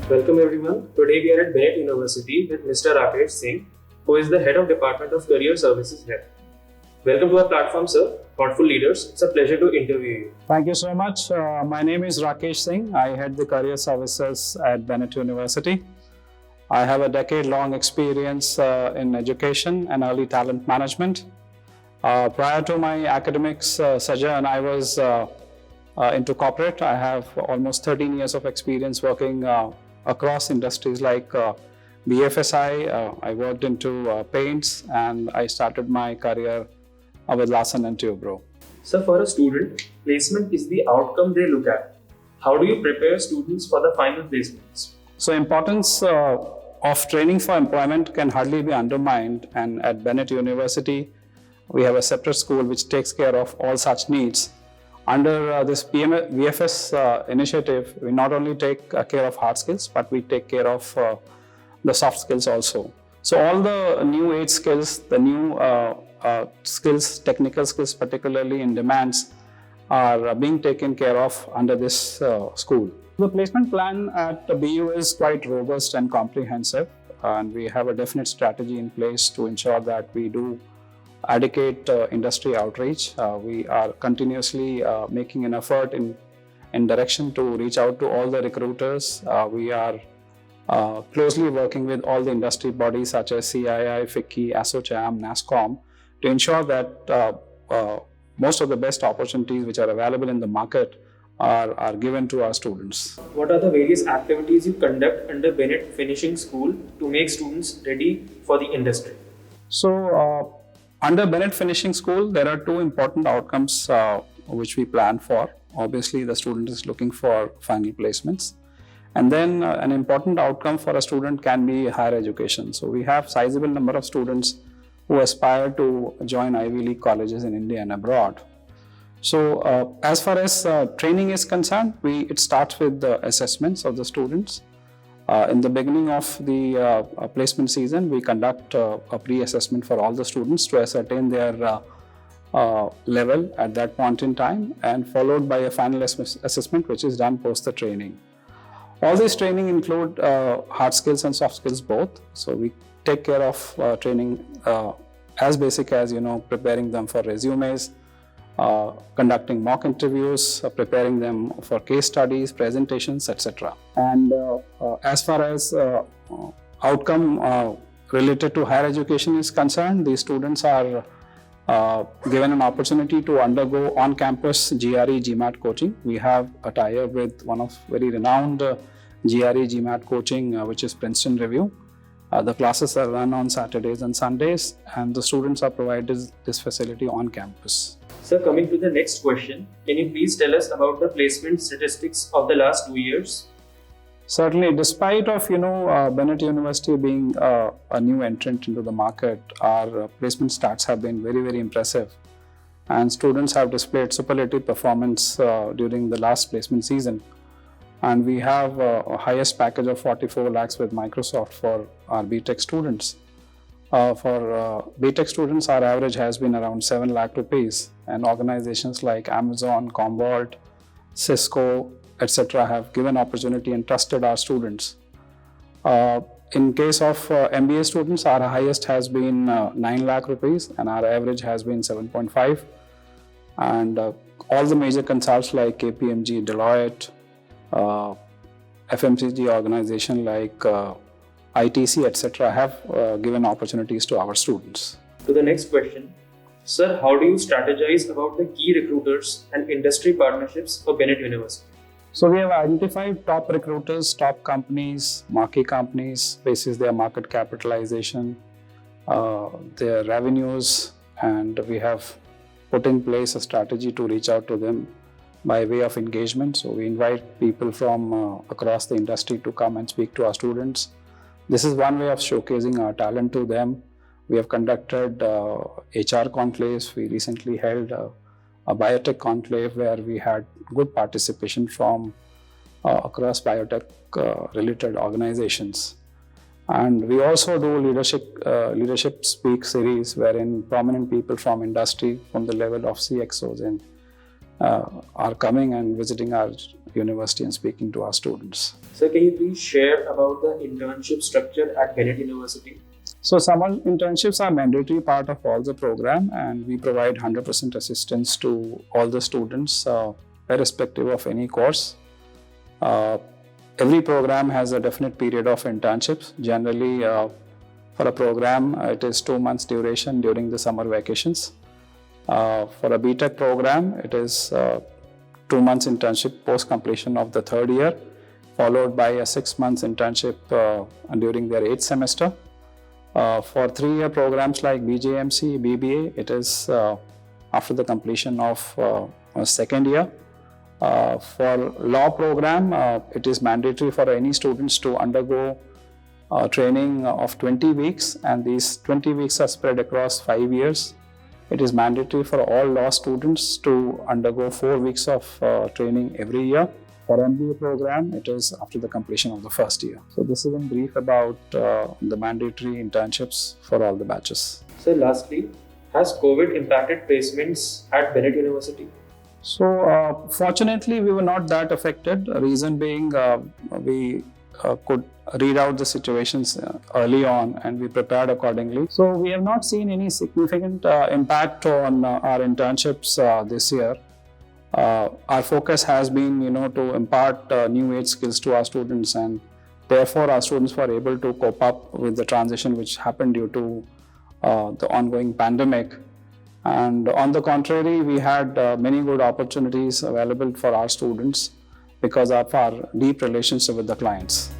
Welcome everyone. Today we are at Bennett University with Mr. Rakesh Singh, who is the Head of Department of Career Services here. Welcome to our platform, sir. Thoughtful leaders. It's a pleasure to interview you. Thank you so much. My name is Rakesh Singh. I head the career services at Bennett University. I have a decade-long experience in education and early talent management. Prior to my academics sojourn, I was into corporate. I have almost 13 years of experience working across industries like BFSI. I worked into paints, and I started my career with Larsen & Toubro. So for a student, placement is the outcome they look at. How do you prepare students for the final placements? So importance of training for employment can hardly be undermined, and at Bennett University, we have a separate school which takes care of all such needs. Under this VFS initiative, we not only take care of hard skills, but we take care of the soft skills also. So all the new age skills, the new skills, technical skills, particularly in demands, are being taken care of under this school. The placement plan at BU is quite robust and comprehensive, and we have a definite strategy in place to ensure that we do adequate industry outreach. We are continuously making an effort in direction to reach out to all the recruiters. We are closely working with all the industry bodies such as CII, FICCI, ASSOCHAM, NASSCOM to ensure that most of the best opportunities which are available in the market are given to our students. What are the various activities you conduct under Bennett Finishing School to make students ready for the industry? So, under Bennett Finishing School, there are two important outcomes which we plan for. Obviously, the student is looking for final placements. And then an important outcome for a student can be higher education. So we have sizable number of students who aspire to join Ivy League colleges in India and abroad. So as far as training is concerned, it starts with the assessments of the students. In the beginning of the placement season, we conduct a pre-assessment for all the students to ascertain their level at that point in time, and followed by a final assessment which is done post the training. All this training include hard skills and soft skills both. So we take care of training as basic as preparing them for resumes, conducting mock interviews, preparing them for case studies, presentations, etc. And as far as outcome related to higher education is concerned, these students are given an opportunity to undergo on-campus GRE GMAT coaching. We have a tie-up with one of very renowned GRE GMAT coaching, which is Princeton Review. The classes are run on Saturdays and Sundays, and the students are provided this facility on campus. Sir, coming to the next question, can you please tell us about the placement statistics of the last 2 years? Certainly, despite of Bennett University being a new entrant into the market, our placement stats have been very, very impressive, and students have displayed superlative performance during the last placement season. And we have a highest package of 44 lakhs with Microsoft for our BTech students. For BTech students, our average has been around 7 lakh rupees, and organizations like Amazon, Commvault, Cisco, etc. have given opportunity and trusted our students. In case of MBA students, our highest has been 9 lakh rupees, and our average has been 7.5. And all the major consults like KPMG, Deloitte, FMCG organization like ITC, etc. have given opportunities to our students. To the next question, sir, how do you strategize about the key recruiters and industry partnerships for Bennett University? So we have identified top recruiters, top companies, marquee companies, basis their market capitalization, their revenues, and we have put in place a strategy to reach out to them by way of engagement. So we invite people from across the industry to come and speak to our students. This is one way of showcasing our talent to them. We have conducted HR conclaves. We recently held a biotech conclave where we had good participation from across biotech related organizations. And we also do leadership speak series wherein prominent people from industry from the level of CXOs are coming and visiting our university and speaking to our students. Sir, can you please share about the internship structure at Bennett University? So summer internships are mandatory part of all the program, and we provide 100% assistance to all the students, irrespective of any course. Every program has a definite period of internships. Generally, for a program, it is 2 months duration during the summer vacations. For a BTech program, it is 2 months internship post completion of the third year, followed by a 6 months internship during their 8th semester. For 3-year programs like BJMC, BBA, it is after the completion of a second year. For law program, it is mandatory for any students to undergo training of 20 weeks, and these 20 weeks are spread across 5 years. It is mandatory for all law students to undergo 4 weeks of training every year. For MBA program, it is after the completion of the first year. So this is in brief about the mandatory internships for all the batches. So lastly, has COVID impacted placements at Bennett University? So fortunately, we were not that affected. Reason being, we could read out the situations early on and we prepared accordingly. So we have not seen any significant impact on our internships this year. Our focus has been, to impart new age skills to our students, and therefore our students were able to cope up with the transition which happened due to the ongoing pandemic. And on the contrary, we had many good opportunities available for our students because of our deep relationship with the clients.